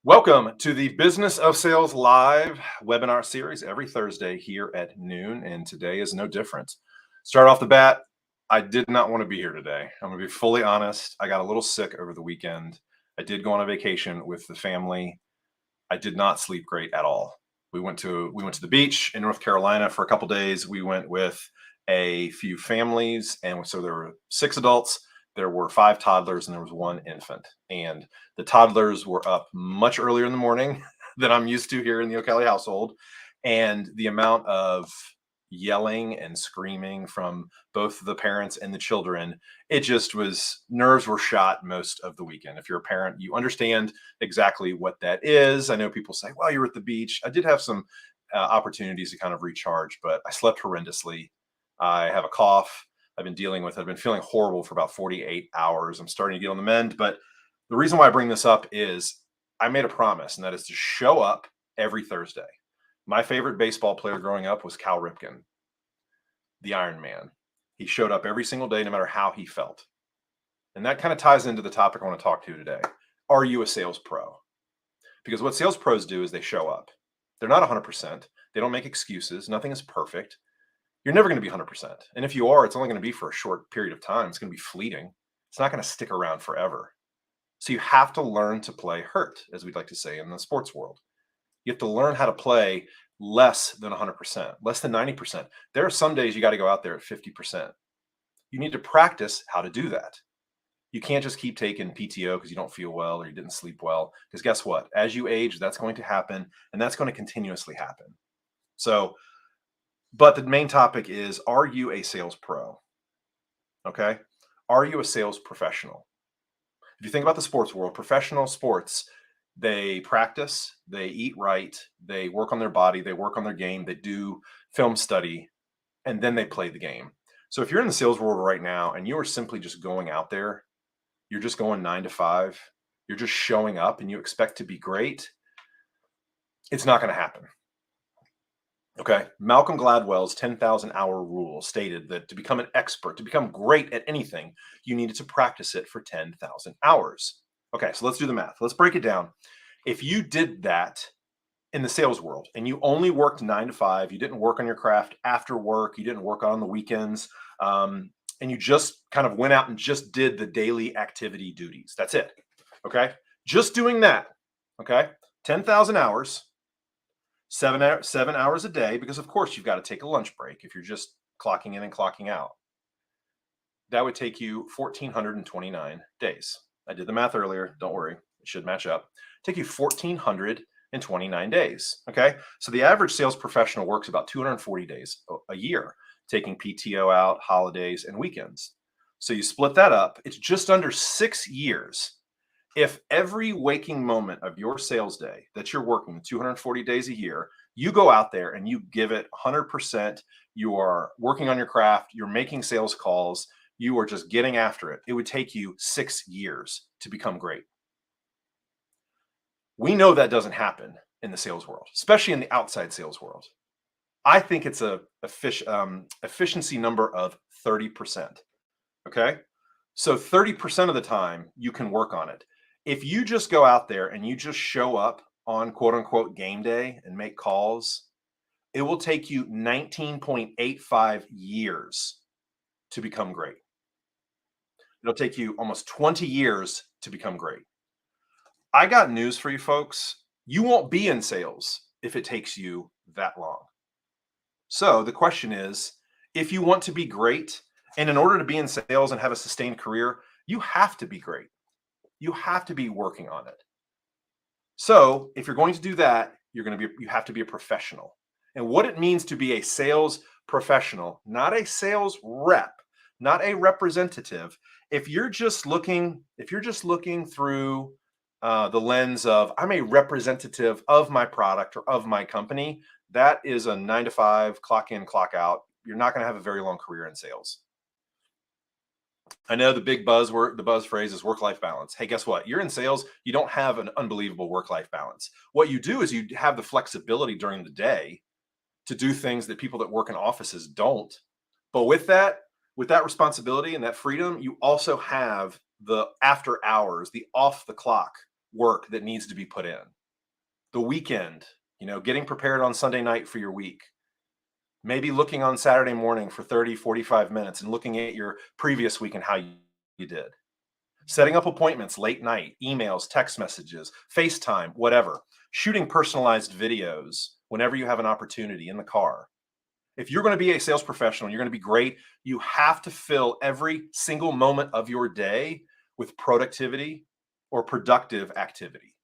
Welcome to the Business of Sales Live webinar series every Thursday here at noon, and today is no different. Start off the bat, I did not want to be here today. I'm going to be fully honest. I got a little sick over the weekend. I did go on a vacation with the family. I did not sleep great at all. We went to the beach in North Carolina for a couple days. We went with a few families, and so there were 6 adults. There were 5 toddlers and there was 1 infant. And the toddlers were up much earlier in the morning than I'm used to here in the O'Kelly household. And the amount of yelling and screaming from both the parents and the children, it just was, nerves were shot most of the weekend. If you're a parent, you understand exactly what that is. I know people say, well, you're at the beach. I did have some opportunities to kind of recharge, but I slept horrendously. I have a cough. I've been dealing with. I've been feeling horrible for about 48 hours. I'm starting to get on the mend. But the reason why I bring this up is I made a promise, and that is to show up every Thursday. My favorite baseball player growing up was Cal Ripken, the Iron Man. He showed up every single day, no matter how he felt. And that kind of ties into the topic I want to talk to today. Are you a sales pro? Because what sales pros do is they show up. They're not 100%. They don't make excuses. Nothing is perfect. You're never going to be 100%. And if you are, it's only going to be for a short period of time. It's going to be fleeting. It's not going to stick around forever. So you have to learn to play hurt, as we'd like to say in the sports world. You have to learn how to play less than 100%, less than 90%. There are some days you got to go out there at 50%. You need to practice how to do that. You can't just keep taking PTO because you don't feel well or you didn't sleep well. Because guess what? As you age, that's going to happen, and that's going to continuously happen. But the main topic is, are you a sales pro? Okay. Are you a sales professional? If you think about the sports world, professional sports, they practice, they eat right, they work on their body, they work on their game, they do film study, and then they play the game. So if you're in the sales world right now and you are simply just going out there, you're just going 9 to 5, you're just showing up and you expect to be great, it's not going to happen. Okay. Malcolm Gladwell's 10,000 hour rule stated that to become an expert, to become great at anything, you needed to practice it for 10,000 hours. Okay. So let's do the math. Let's break it down. If you did that in the sales world and you only worked 9 to 5, you didn't work on your craft after work, you didn't work on the weekends, and you just kind of went out and just did the daily activity duties. That's it. Okay. Just doing that. Okay. 10,000 hours. 7 hours a day, because of course you've got to take a lunch break if you're just clocking in and clocking out. That would take you 1,429 days. I did the math earlier. Don't worry. It should match up. Take you 1,429 days. Okay. So the average sales professional works about 240 days a year, taking PTO out, holidays, and weekends. So you split that up. It's just under 6 years If every waking moment of your sales day that you're working 240 days a year, you go out there and you give it 100%, you are working on your craft, you're making sales calls, you are just getting after it, it would take you 6 years to become great. We know that doesn't happen in the sales world, especially in the outside sales world. I think it's a efficiency number of 30%. Okay. So 30% of the time you can work on it. If you just go out there and you just show up on quote unquote game day and make calls, it will take you 19.85 years to become great. It'll take you almost 20 years to become great. I got news for you folks. You won't be in sales if it takes you that long. So the question is, if you want to be great, and in order to be in sales and have a sustained career, you have to be great. You have to be working on it. So if you're going to do that, you have to be a professional. And what it means to be a sales professional, not a sales rep, not a representative. If you're just looking through the lens of I'm a representative of my product or of my company, that is a 9 to 5, clock in, clock out. You're not going to have a very long career in sales. I know the buzz phrase is work-life balance. Hey, guess what? You're in sales. You don't have an unbelievable work-life balance. What you do is you have the flexibility during the day to do things that people that work in offices don't. But with that responsibility and that freedom, you also have the after hours, the off the clock work that needs to be put in. The weekend, getting prepared on Sunday night for your week. Maybe looking on Saturday morning for 30, 45 minutes and looking at your previous week and how you did. Setting up appointments late night, emails, text messages, FaceTime, whatever. Shooting personalized videos whenever you have an opportunity in the car. If you're going to be a sales professional, you're going to be great, you have to fill every single moment of your day with productivity or productive activity.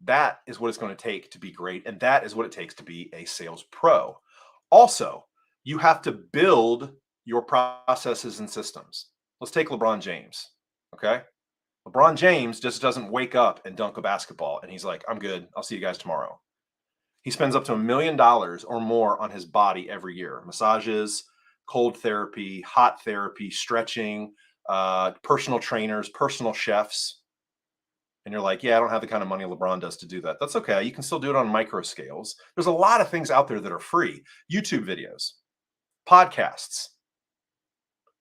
That is what it's going to take to be great. And that is what it takes to be a sales pro. Also, you have to build your processes and systems. Let's take LeBron James. Okay. LeBron James just doesn't wake up and dunk a basketball and he's like, I'm good. I'll see you guys tomorrow. He spends up to $1 million or more on his body every year. Massages, cold therapy, hot therapy, stretching, personal trainers, personal chefs. And you're like, yeah, I don't have the kind of money LeBron does to do that. That's okay. You can still do it on micro scales. There's a lot of things out there that are free. YouTube videos, podcasts.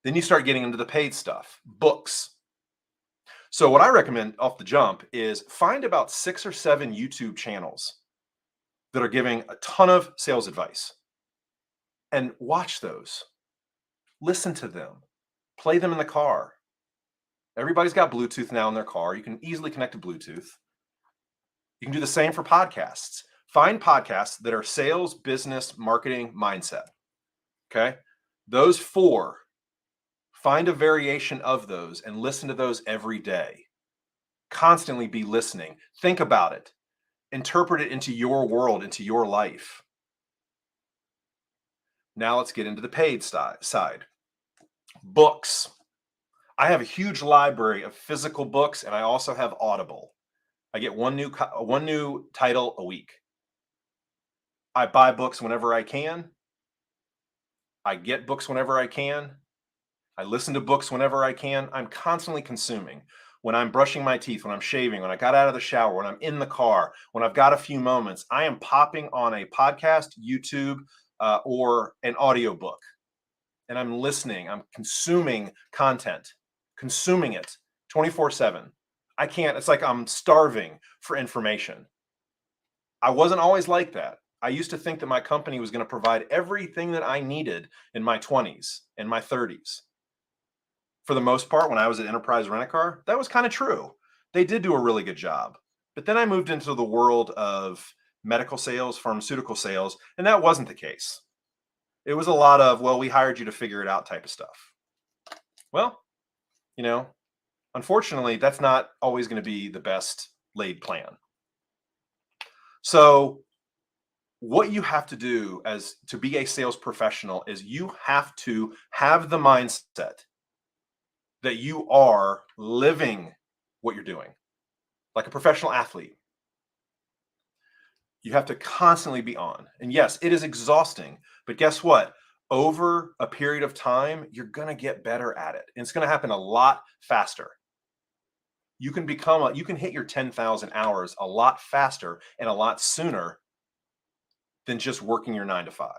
Then you start getting into the paid stuff, books. So what I recommend off the jump is find about 6 or 7 YouTube channels that are giving a ton of sales advice and watch those. Listen to them. Play them in the car. Everybody's got Bluetooth now in their car. You can easily connect to Bluetooth. You can do the same for podcasts. Find podcasts that are sales, business, marketing, mindset. Okay? Those 4, find a variation of those and listen to those every day. Constantly be listening. Think about it. Interpret it into your world, into your life. Now let's get into the paid side. Books. I have a huge library of physical books, and I also have Audible. I get one new title a week. I buy books whenever I can. I get books whenever I can. I listen to books whenever I can. I'm constantly consuming. When I'm brushing my teeth, when I'm shaving, when I got out of the shower, when I'm in the car, when I've got a few moments, I am popping on a podcast, YouTube, or an audiobook. And I'm listening. I'm consuming content. Consuming it 24/7. I can't, it's like I'm starving for information. I wasn't always like that. I used to think that my company was going to provide everything that I needed in my 20s and my 30s. For the most part, when I was at Enterprise Rent-A-Car, that was kind of true. They did do a really good job. But then I moved into the world of medical sales, pharmaceutical sales, and that wasn't the case. It was a lot of, well, we hired you to figure it out type of stuff. Well, unfortunately, that's not always going to be the best laid plan. So what you have to do to be a sales professional is you have to have the mindset that you are living what you're doing, like a professional athlete. You have to constantly be on. And yes, it is exhausting, but guess what? Over a period of time, you're going to get better at it. And it's going to happen a lot faster. You can you can hit your 10,000 hours a lot faster and a lot sooner than just working your 9 to 5.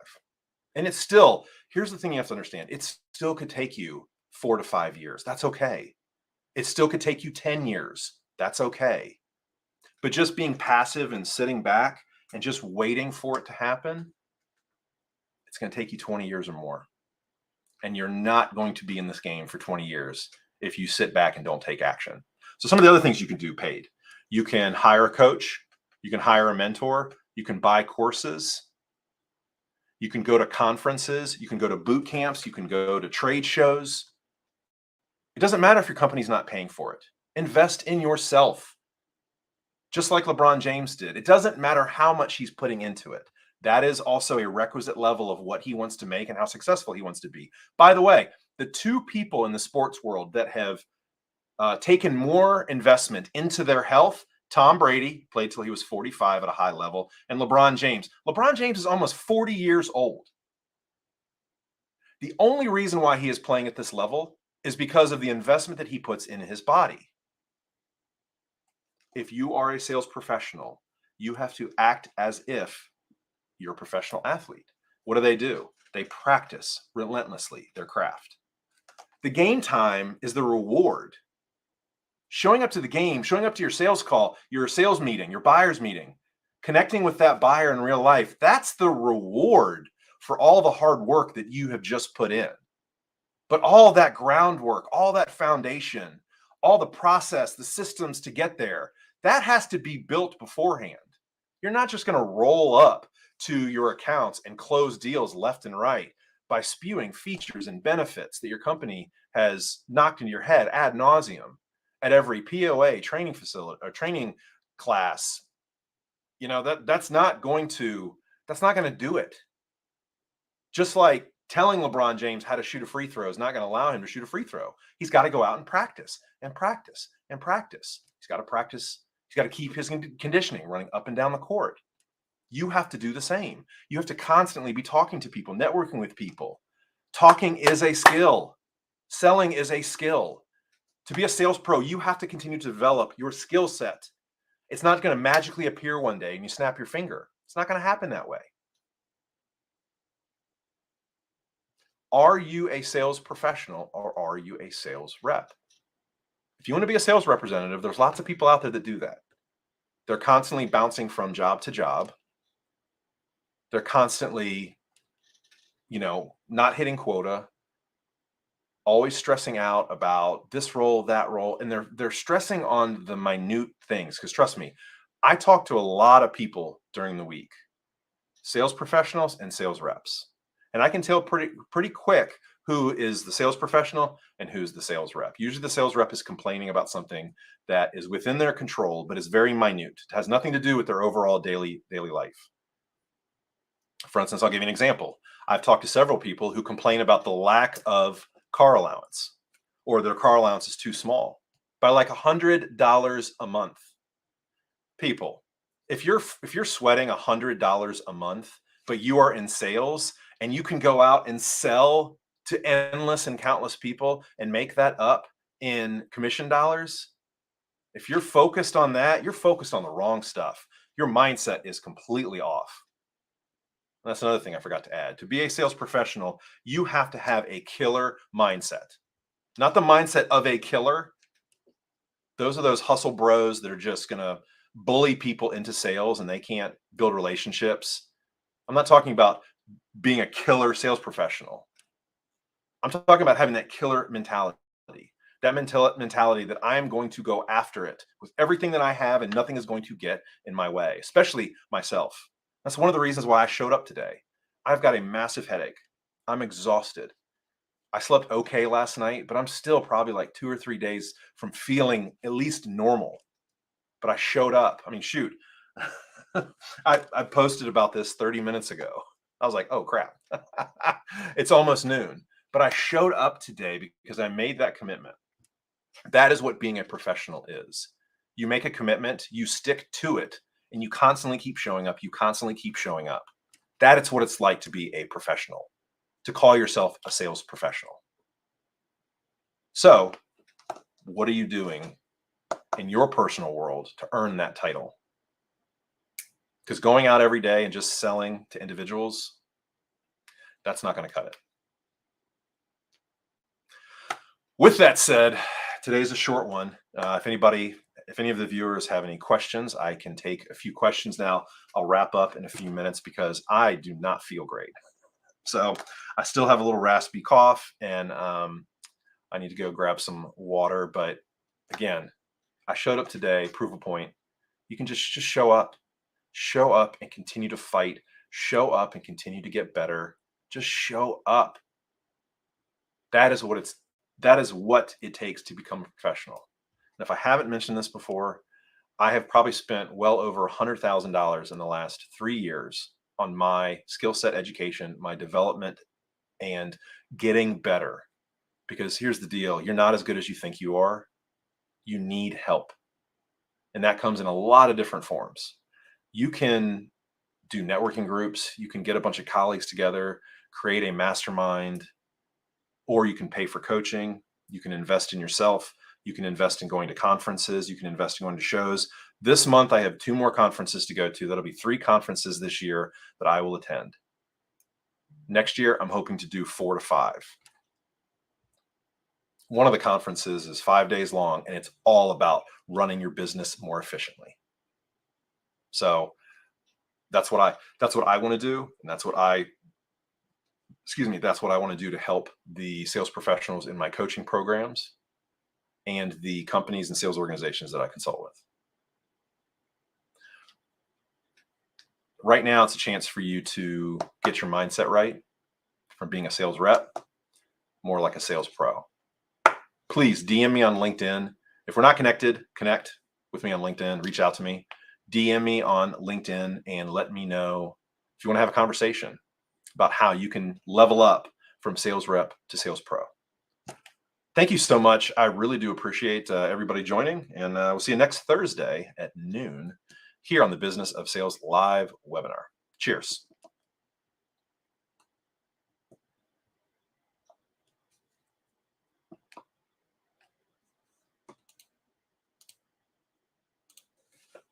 And it's still, here's the thing you have to understand. It still could take you 4 to 5 years. That's okay. It still could take you 10 years. That's okay. But just being passive and sitting back and just waiting for it to happen, it's going to take you 20 years or more. And you're not going to be in this game for 20 years if you sit back and don't take action. So some of the other things you can do paid. You can hire a coach. You can hire a mentor. You can buy courses. You can go to conferences. You can go to boot camps. You can go to trade shows. It doesn't matter if your company's not paying for it. Invest in yourself. Just like LeBron James did. It doesn't matter how much he's putting into it. That is also a requisite level of what he wants to make and how successful he wants to be. By the way, the two people in the sports world that have taken more investment into their health, Tom Brady played till he was 45 at a high level, and LeBron James. LeBron James is almost 40 years old. The only reason why he is playing at this level is because of the investment that he puts in his body. If you are a sales professional, you have to act as if you're a professional athlete. What do? They practice relentlessly their craft. The game time is the reward. Showing up to the game, showing up to your sales call, your sales meeting, your buyer's meeting, connecting with that buyer in real life, that's the reward for all the hard work that you have just put in. But all that groundwork, all that foundation, all the process, the systems to get there, that has to be built beforehand. You're not just going to roll up to your accounts and close deals left and right by spewing features and benefits that your company has knocked into your head ad nauseum at every POA training facility or training class. That's not going to do it. Just like telling LeBron James how to shoot a free throw is not going to allow him to shoot a free throw. He's got to go out and practice and practice and practice. He's got to practice. He's got to keep his conditioning running up and down the court. You have to do the same. You have to constantly be talking to people, networking with people. Talking is a skill. Selling is a skill. To be a sales pro, you have to continue to develop your skill set. It's not going to magically appear one day and you snap your finger. It's not going to happen that way. Are you a sales professional or are you a sales rep? If you want to be a sales representative, there's lots of people out there that do that. They're constantly bouncing from job to job. They're constantly, not hitting quota, always stressing out about this role, that role, and they're stressing on the minute things. Because trust me, I talk to a lot of people during the week, sales professionals and sales reps, and I can tell pretty quick who is the sales professional and who's the sales rep. Usually the sales rep is complaining about something that is within their control, but is very minute. It has nothing to do with their overall daily life. For instance, I'll give you an example. I've talked to several people who complain about the lack of car allowance, or their car allowance is too small by like $100 a month. People, if you're sweating $100 a month, but you are in sales and you can go out and sell to endless and countless people and make that up in commission dollars, if you're focused on that, you're focused on the wrong stuff. Your mindset is completely off. That's another thing I forgot to add. To be a sales professional, you have to have a killer mindset. Not the mindset of a killer. Those are those hustle bros that are just going to bully people into sales and they can't build relationships. I'm not talking about being a killer sales professional. I'm talking about having that killer mentality. That mentality that I am going to go after it with everything that I have and nothing is going to get in my way, especially myself. That's one of the reasons why I showed up today. I've got a massive headache. I'm exhausted. I slept okay last night, but I'm still probably like 2 or 3 days from feeling at least normal. But I showed up. I mean, shoot. I posted about this 30 minutes ago. I was like, oh, crap. It's almost noon. But I showed up today because I made that commitment. That is what being a professional is. You make a commitment, you stick to it, and you constantly keep showing up. You constantly keep showing up. That is what it's like to be a professional, to call yourself a sales professional. So, what are you doing in your personal world to earn that title? Because going out every day and just selling to individuals, that's not going to cut it. With that said, today's a short one. If any of the viewers have any questions, I can take a few questions now. I'll wrap up in a few minutes because I do not feel great. So I still have a little raspy cough, and I need to go grab some water. But again, I showed up today, prove a point. You can just show up and continue to fight, show up and continue to get better. Just show up. That is what it takes to become a professional. And if I haven't mentioned this before, I have probably spent well over $100,000 in the last 3 years on my skill set education, my development, and getting better. Because here's the deal, you're not as good as you think you are. You need help. And that comes in a lot of different forms. You can do networking groups, you can get a bunch of colleagues together, create a mastermind, or you can pay for coaching. You can invest in yourself. You can invest in going to conferences. You can invest in going to shows. This month, I have 2 more conferences to go to. That'll be 3 conferences this year that I will attend. Next year, I'm hoping to do 4 to 5. One of the conferences is 5 days long, and it's all about running your business more efficiently. So that's what I want to do, and that's what I want to do to help the sales professionals in my coaching programs and the companies and sales organizations that I consult with. Right now, it's a chance for you to get your mindset right from being a sales rep, more like a sales pro. Please DM me on LinkedIn. If we're not connected, connect with me on LinkedIn, reach out to me, DM me on LinkedIn, and let me know if you want to have a conversation about how you can level up from sales rep to sales pro. Thank you so much. I really do appreciate everybody joining, and we'll see you next Thursday at noon here on the Business of Sales live webinar. Cheers.